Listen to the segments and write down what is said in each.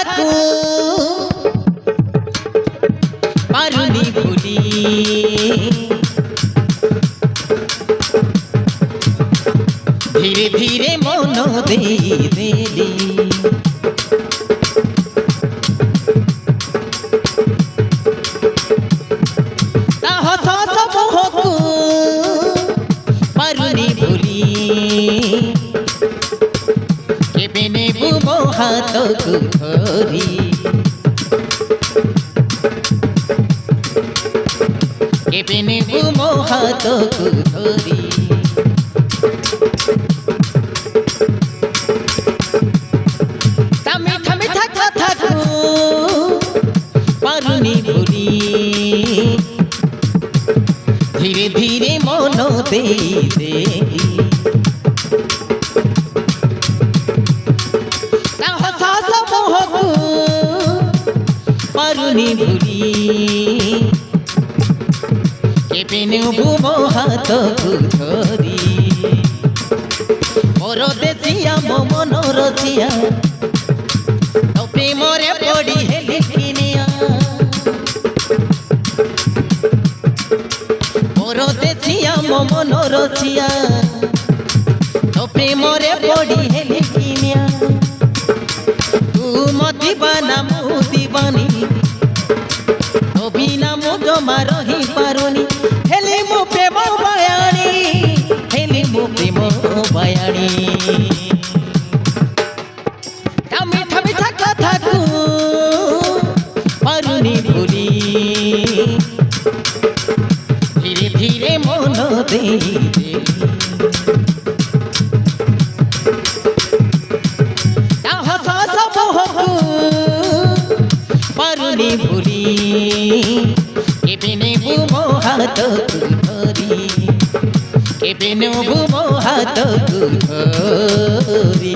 कथाकू पारुनी भूली धीरे धीरे मन दे देली पारुनी भूली केबे नेबू मो हाथ को धरी केबे नेबू मो हाथ को धरी मिठा मिठा कथा को पारुनी भूली धीरे धीरे मन दे देली पारुनी भूली केबे नेबू मो हाथ को धरी मोर देसिया मो मन रसिया तो प्रेम रे पड़ी हेली किनिया मोर देसिया मो मन रसिया तो प्रेम रे पड़ी हेली किनिया तू मती बाना मु दीवानी तो बिना मु जमा रही पारुनी हेली मु प्रेम बयानी हेली मु प्रेम बयानी मिठा मिठा कथा को पारुनी भूली धीरे धीरे मन दे देली पारुनी भूली केबे नेबू मो हाथ को धरी केबे नेबू मो हाथ को धरी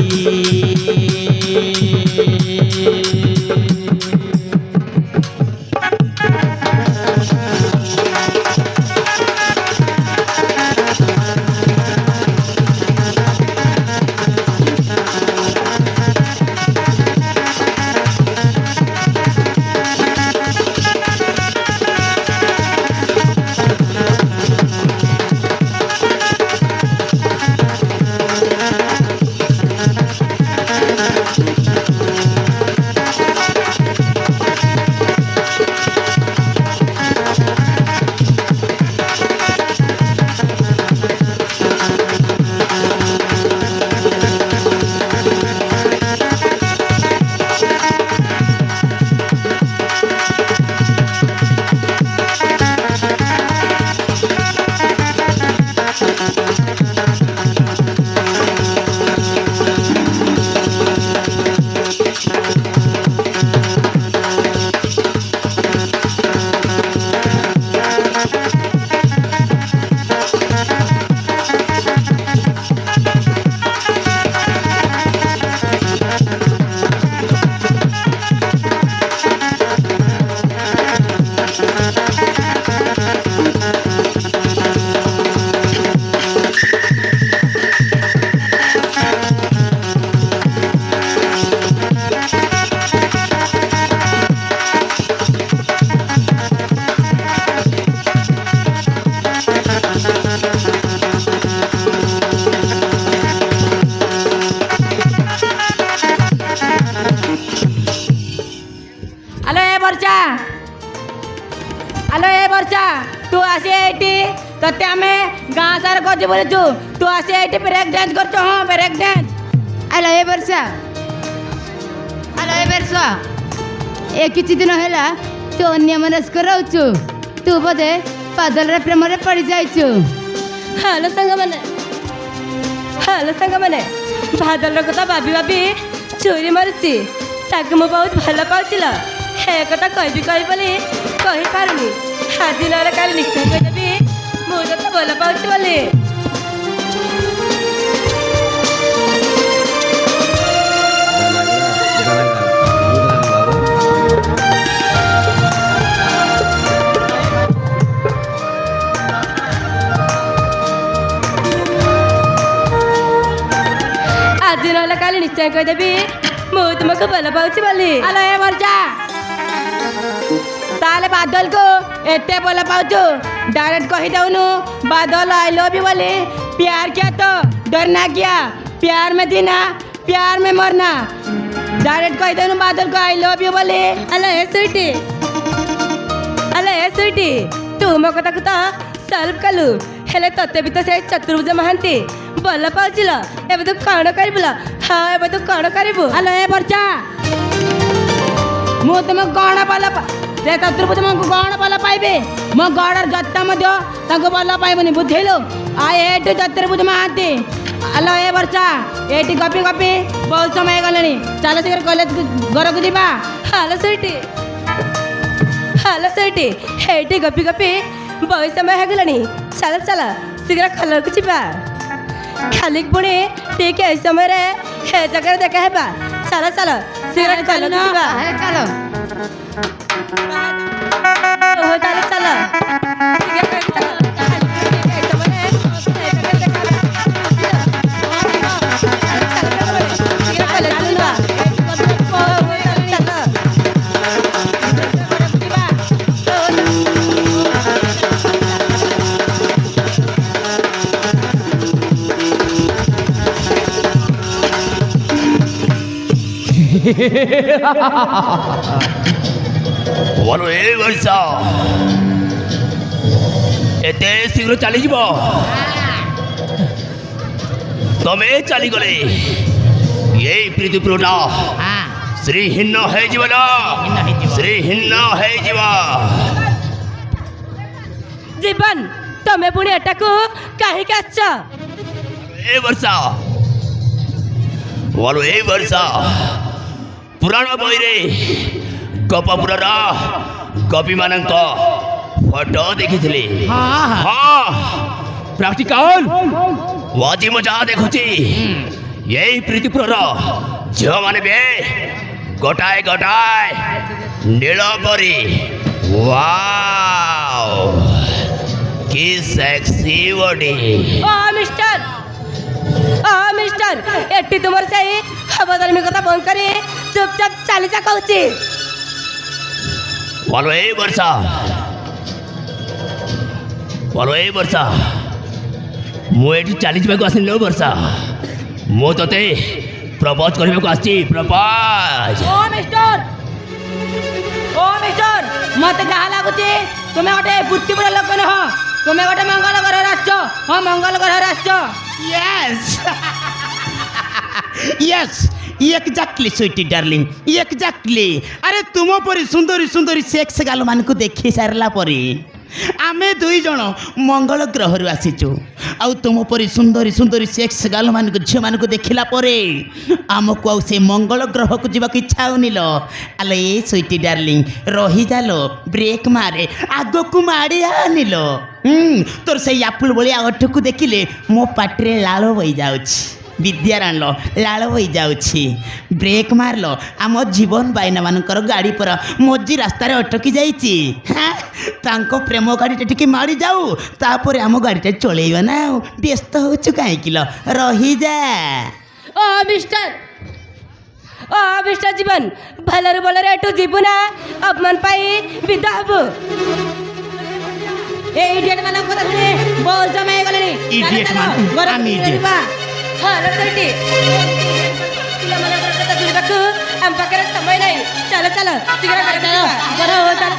हेलो ए बर्षा तू आसी एटी तते आमे गाँ सार खोज बोलचु तू आसी एटी ब्रेक डांस करछ हां ब्रेक डांस। हेलो ए बर्षा ए किछि दिन हैला तू अन्य मनस्क रहउछु तू बोधे पादल रे प्रेम रे पड़ी जाइछु। हेलो संग माने बादल रो कथा भाबी भाबी चोरी मारछि ताके मो बहुत भलो पाउछिल हे कथा कहि बोली कहि पारुनी आज न काली निश्चय कहि देबी मो तो भलो पाउछि बोली। आज न काली निश्चय कहि देबी मो ତୁମକୁ ଭଲ ପାଉଛି ବୋଲି। ଆଲୋ ଏ ବର୍ଷା ତାହେଲେ ବାଦଲକୁ ଏତେ ଭଲ ପାଉଛୁ डायरेक्ट कही दउनु बादल आई लव यू बोले प्यार क्या तो डरना क्या प्यार में जीना प्यार में मरना डायरेक्ट कही दउनु बादल को आई लव यू बोले। ଆଲୋ ଏ ସୁଇଟି ଆଲୋ ଏ ସୁଇଟି ତୁ ମୋ କଥାକୁ ତ ସଲ୍ଭ କଲୁ ହେଲେ ତତେ ବି ତ ସେଇ ଚତୁର୍ଭୁଜ ମହାନ୍ତି ଭଲ ପାଉছিল ଏବେ ତୁ କ'ଣ କରିବୁ ଲୋ? ହଁ ଏବେ ତୁ କ'ଣ କରିବୁ? ଆଲୋ ଏ ବର୍ଷା ମୁଁ ତୁମକୁ କ'ଣ ଭଲ ସେ ଚତୁର୍ଭୁଜ ମୁଁ କ'ଣ ଭଲ ପାଇବେ ମୋ ଗଡ଼ର ଯତ୍ନ ମଧ୍ୟ ତାଙ୍କୁ ଭଲ ପାଇବନି ବୁଝେଇଲୁ ଆଉ ଏଇଠି ଚତୁର୍ଭୁଜ ମହାନ୍ତି। ଆଲୋ ଏ ବର୍ଷା ଏଇଠି ଗପି ଗପି ବହୁତ ସମୟ ହେଇଗଲାଣି ଚାଲ ଶୀଘ୍ର କଲେଜ ଘରକୁ ଯିବା। ହାଲୋ ସୁଇଟି ହେଇଟି ଗପି ଗପି ବହୁତ ସମୟ ହେଇଗଲାଣି ଚାଲ ଚାଲ ଶୀଘ୍ର କଲରକୁ ଯିବା ଖାଲି ପୁଣି ଠିକ୍ ଏଇ ସମୟରେ ହେ ଜାଗାରେ ଦେଖା ହେବା ଚାଲ ଚାଲ ଶୀଘ୍ର କଲରକୁ ଯିବା। ଚାଲ ଓହୋ ତାହେଲେ ଚାଲ ଶୀଘ୍ର କଲରକୁ ଚାଲ। ଖାଲି ପୁଣି ଏଇ ସମୟରେ ହେ ଜାଗାରେ ଦେଖା ହେବା। ଶୀଘ୍ର କଲରକୁ ଯିବା। ଓହୋ ଚାଲ बोलो ए वर्षा एते शीघ्र चली जीव तमे चली गले ये पृथ्वीटा श्रीहीन है जीवन श्रीहीन है जीवन तमे पुणी एटाकू काहीकि आछ? ए वर्षा बोलो ए वर्षा पुराण बहिरे गपपुरर कवि मानक फोटो देखी हाँ प्रैक्टिकल वाजी मजा देखुची यही प्रीतिपुर झील माने बे गोटाए गोटाए नील परी वाओ की सेक्सी बॉडी। ओ मिस्टर एटी तुमर सही खबरदारी कथा बंद करी चुपचाप चली जा कहूची। बोलो ए वर्षा मु एठी चली जाको आसिन लो वर्षा मु तते प्रपोज करबा को आसी प्रपोज। ओ मिस्टर मते जहाँ लगुची तुम्हें गोटे बुद्धिपुर लोक नह तुम्हें गोटे मंगल ग्रह आसछ। हाँ मंगल ग्रह आसछ। Yes yes exactly sweetie darling exactly अरे तुम परी सुंदरी सुंदरी सेक्स गाल मान को देखी सारला परी आमे दुई जन मंगल ग्रह आसीचु आउ तुम परी सुंदरी सुंदरी सेक्स गाल मान को झील मान को देखला परे आमको आउ से मंगल ग्रह को जीवा इच्छा होनी लो। आलो ए स्वीटी डार्लिंग रही जालो ब्रेक मारे आग को माड़ी आनिलो तोर से आपुल भलिया ओठ को देखिले मो पाटरे लाल बही जाउछि विद्याराण लाल बही जाउछि ब्रेक मारलो आम जीवन बाइना मानकर गाड़ी पर मझी रास्तार अटकी जाइछि हाँ तांको प्रेम गाड़ी टिके मारी जाऊ तापर आम गाड़ी चलेइबा ना व्यस्त होछु काहे किलो रही जा। ओ मिस्टर जीवन भलर बोलर एटू जीवु ना अपमान पाई विदा हबु। ए इडियट मानक कथा सुने बहुत समय गलेनी Idiot मान आमी idiot हालो सेठी पिलामानकर कथा सुनिबाकू आम पाखरे समय नाही चलो चलो शीघ्र कर चलो बरो हो चलो।